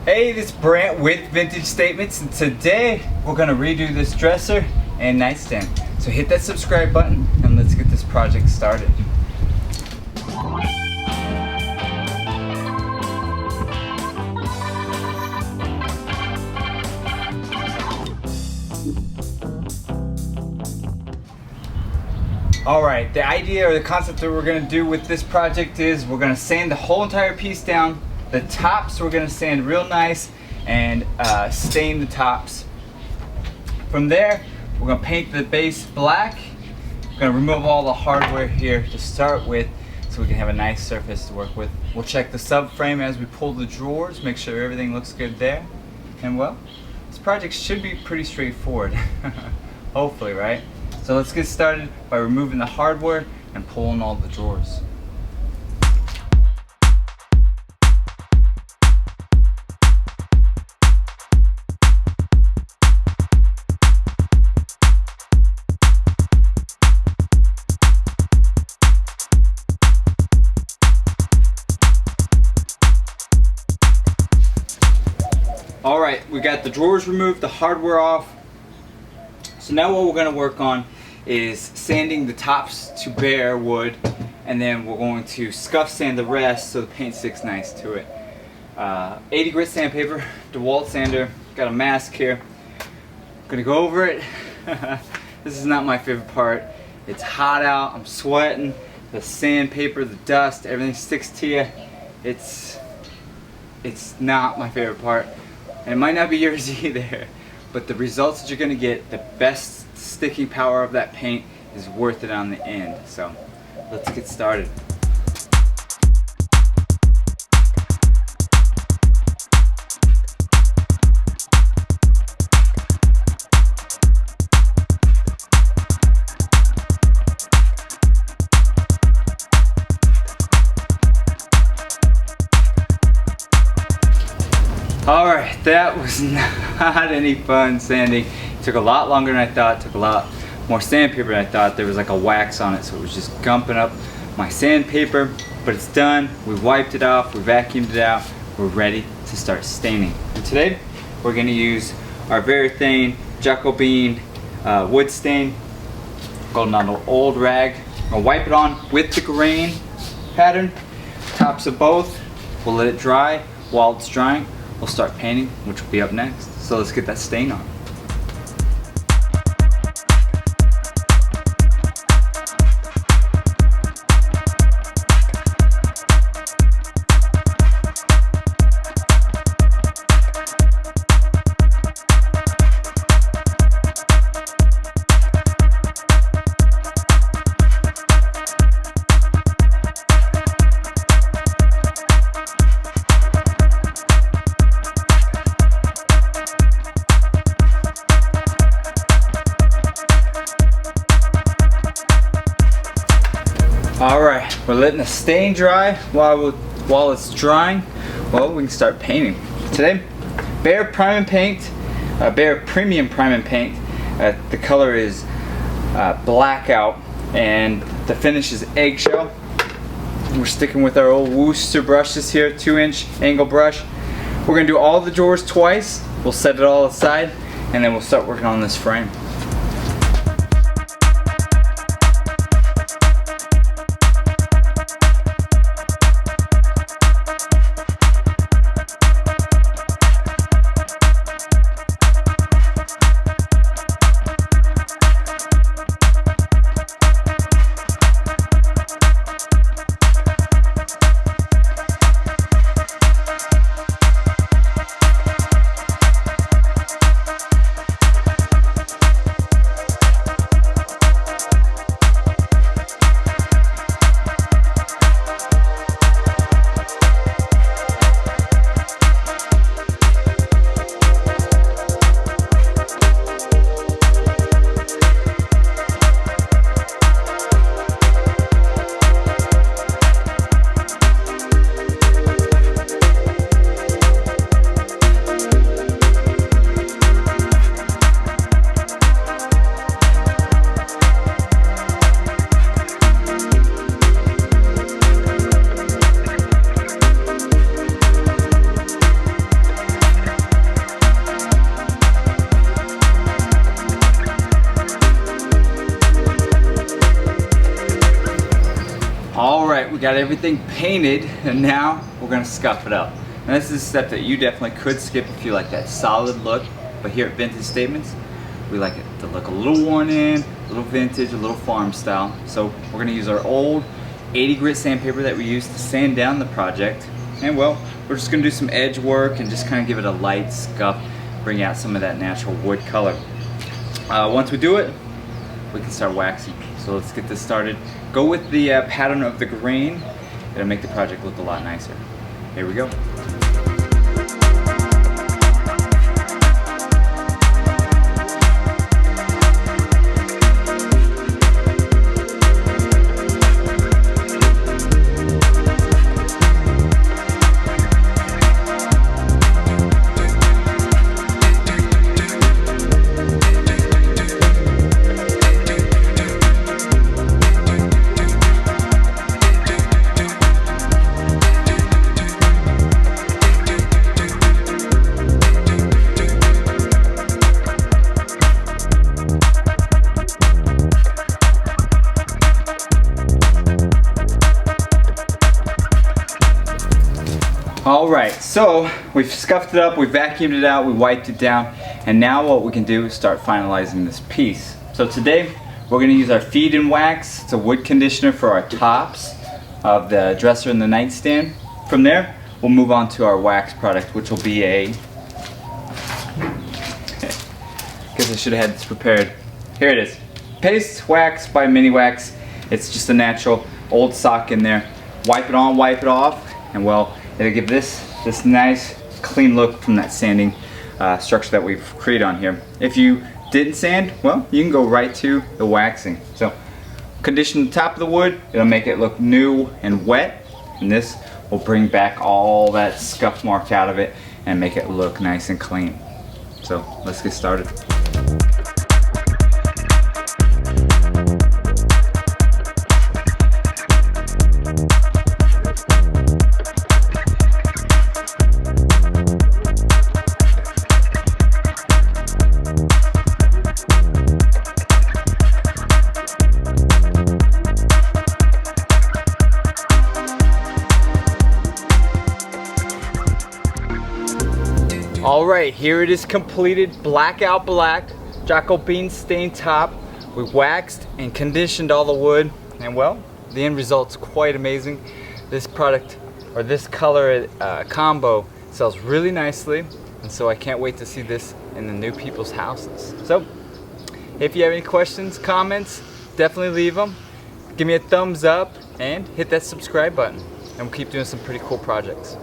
Hey, this is Brant with Vintage Statements, and today we're going to redo this dresser and nightstand. So hit that subscribe button and let's get this project started. Alright, the idea or the concept that we're going to do with this project is we're going to sand the whole entire piece down. The tops we're going to sand real nice and stain the tops. From there, we're going to paint the base black. We're going to remove all the hardware here to start with so we can have a nice surface to work with. We'll check the subframe as we pull the drawers, make sure everything looks good there. And well, this project should be pretty straightforward. Hopefully, right? So let's get started by removing the hardware and pulling all the drawers. Alright, we got the drawers removed, the hardware off. So now what we're going to work on is sanding the tops to bare wood, and then we're going to scuff sand the rest so the paint sticks nice to it. 80 grit sandpaper, DeWalt sander, got a mask here. I'm going to go over it. This is not my favorite part. It's hot out, I'm sweating, the sandpaper, the dust, everything sticks to you. It's not my favorite part. And it might not be yours either, but the results that you're going to get, the best sticking power of that paint is worth it on the end. So let's get started. Alright, that was not any fun sanding. It took a lot longer than I thought. It took a lot more sandpaper than I thought. There was like a wax on it, so it was just gumping up my sandpaper. But it's done. We wiped it off. We vacuumed it out. We're ready to start staining. And today, we're going to use our Behr Jacobean wood stain. Going on an old rag. I'll wipe it on with the grain pattern. Tops of both. We'll let it dry. While it's drying, we'll start painting, which will be up next. So let's get that stain on. Alright, we're letting the stain dry while it's drying. Well, we can start painting. Today, Behr Prime and Paint, Behr Premium Prime and Paint. The color is Blackout, and the finish is Eggshell. We're sticking with our old Worcester brushes here, 2-inch angle brush. We're going to do all the drawers twice. We'll set it all aside, and then we'll start working on this frame. got everything painted, and now we're gonna scuff it up. And this is a step that you definitely could skip if you like that solid look, but here at Vintage Statements, we like it to look a little worn in, a little vintage, a little farm style. So we're gonna use our old 80 grit sandpaper that we used to sand down the project. And well, we're just gonna do some edge work and just kind of give it a light scuff, bring out some of that natural wood color. Once we do it, we can start waxing. So let's get this started. Go with the pattern of the grain. It'll make the project look a lot nicer. Here we go. Alright, so we've scuffed it up, we vacuumed it out, we wiped it down, and now what we can do is start finalizing this piece. So today we're going to use our feed and wax. It's a wood conditioner for our tops of the dresser and the nightstand. From there we'll move on to our wax product, which will be a... Guess I should have had this prepared. Here it is. Paste Wax by Mini Wax. It's just a natural old sock in there. Wipe it on, wipe it off, and well, it'll give this nice clean look from that sanding structure that we've created on here. If you didn't sand, well, you can go right to the waxing. So condition the top of the wood, it'll make it look new and wet, and this will bring back all that scuff mark out of it and make it look nice and clean. So let's get started. Alright, here it is completed. Blackout black, Jacobean stained top. We waxed and conditioned all the wood, and well, the end result's quite amazing. This product, or this color combo, sells really nicely, and so I can't wait to see this in the new people's houses. So, if you have any questions, comments, definitely leave them. Give me a thumbs up and hit that subscribe button, and we'll keep doing some pretty cool projects.